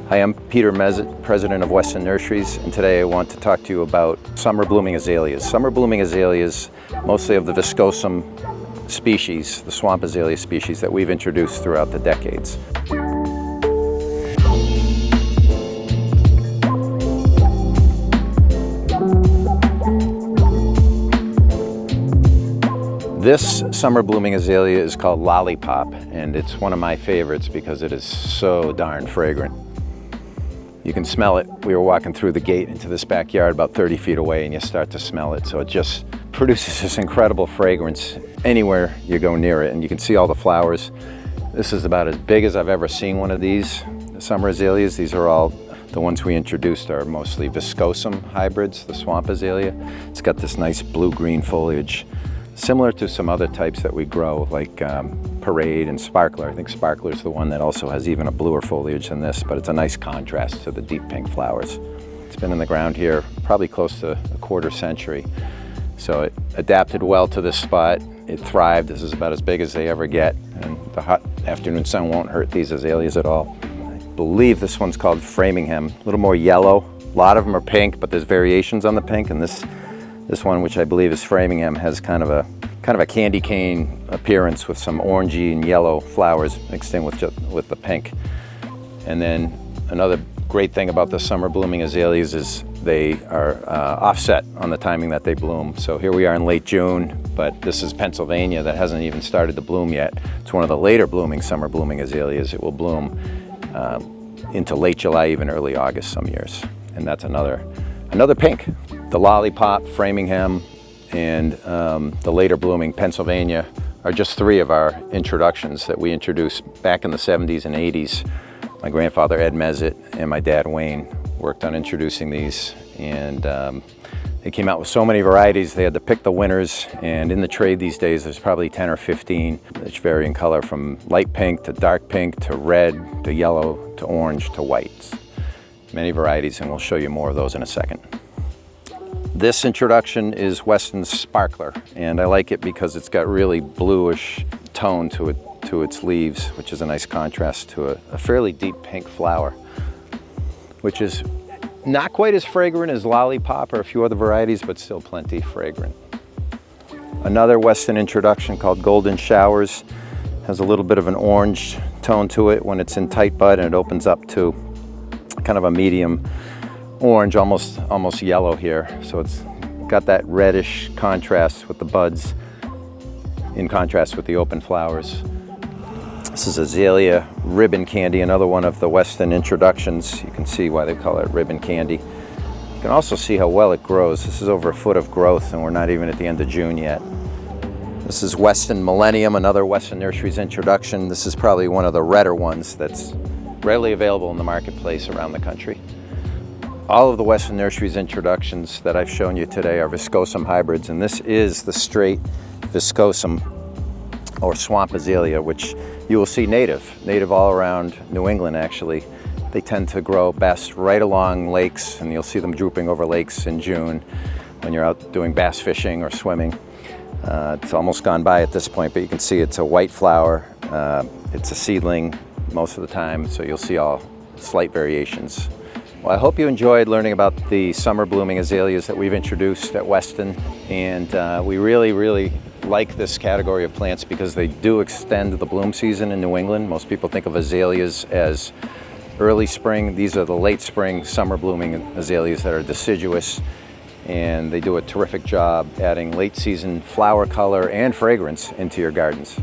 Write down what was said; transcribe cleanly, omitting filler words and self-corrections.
Hi, I'm Peter Mezitt, President of Weston Nurseries, and today I want to talk to you about summer blooming azaleas. Summer blooming azaleas, mostly of the viscosum species, the swamp azalea species that we've introduced throughout the decades. This summer blooming azalea is called Lollipop, and it's one of my favorites because it is so darn fragrant. You can smell it. We were walking through the gate into this backyard about 30 feet away, and you start to smell it. So it just produces this incredible fragrance anywhere you go near it, and you can see all the flowers. This is about as big as I've ever seen one of these summer azaleas. These are all the ones we introduced are mostly viscosum hybrids, the swamp azalea. It's got this nice blue-green foliage, similar to some other types that we grow, like Parade and Sparkler. I think Sparkler is the one that also has even a bluer foliage than this, but it's a nice contrast to the deep pink flowers. It's been in the ground here probably close to a quarter century, so it adapted well to this spot. It thrived. This is about as big as they ever get, and the hot afternoon sun won't hurt these azaleas at all. I believe this one's called Framingham, a little more yellow. A lot of them are pink, but there's variations on the pink, and this one, which I believe is Framingham, has kind of a candy cane appearance with some orangey and yellow flowers mixed in with the pink. And then another great thing about the summer blooming azaleas is they are offset on the timing that they bloom. So here we are in late June, but this is Pennsylvania that hasn't even started to bloom yet. It's one of the later blooming summer blooming azaleas. It will bloom into late July, even early August some years. And that's another pink. The Lollipop, Framingham, and the later blooming Pennsylvania are just three of our introductions that we introduced back in the 70s and 80s. My grandfather Ed Mezitt and my dad Wayne worked on introducing these, and they came out with so many varieties they had to pick the winners, and in the trade these days there's probably 10 or 15 which vary in color from light pink to dark pink to red to yellow to orange to white. Many varieties, and we'll show you more of those in a second. This introduction is Weston's Sparkler, and I like it because it's got really bluish tone to its leaves, which is a nice contrast to a fairly deep pink flower, which is not quite as fragrant as Lollipop or a few other varieties, but still plenty fragrant. Another Weston introduction called Golden Showers has a little bit of an orange tone to it when it's in tight bud, and it opens up to kind of a medium orange, almost yellow here. So it's got that reddish contrast with the buds in contrast with the open flowers. This is Azalea Ribbon Candy, another one of the Weston introductions. You can see why they call it ribbon candy. You can also see how well it grows. This is over a foot of growth, and we're not even at the end of June yet. This is Weston Millennium, another Weston Nurseries introduction. This is probably one of the redder ones that's readily available in the marketplace around the country. All of the Weston Nurseries introductions that I've shown you today are viscosum hybrids, and this is the straight viscosum or swamp azalea, which you will see native all around New England actually. They tend to grow best right along lakes, and you'll see them drooping over lakes in June when you're out doing bass fishing or swimming. It's almost gone by at this point, but you can see it's a white flower. It's a seedling most of the time, so you'll see all slight variations. Well, I hope you enjoyed learning about the summer blooming azaleas that we've introduced at Weston, and we really like this category of plants because they do extend the bloom season in New England. Most people think of azaleas as early spring. These are the late spring summer blooming azaleas that are deciduous, and they do a terrific job adding late season flower color and fragrance into your gardens.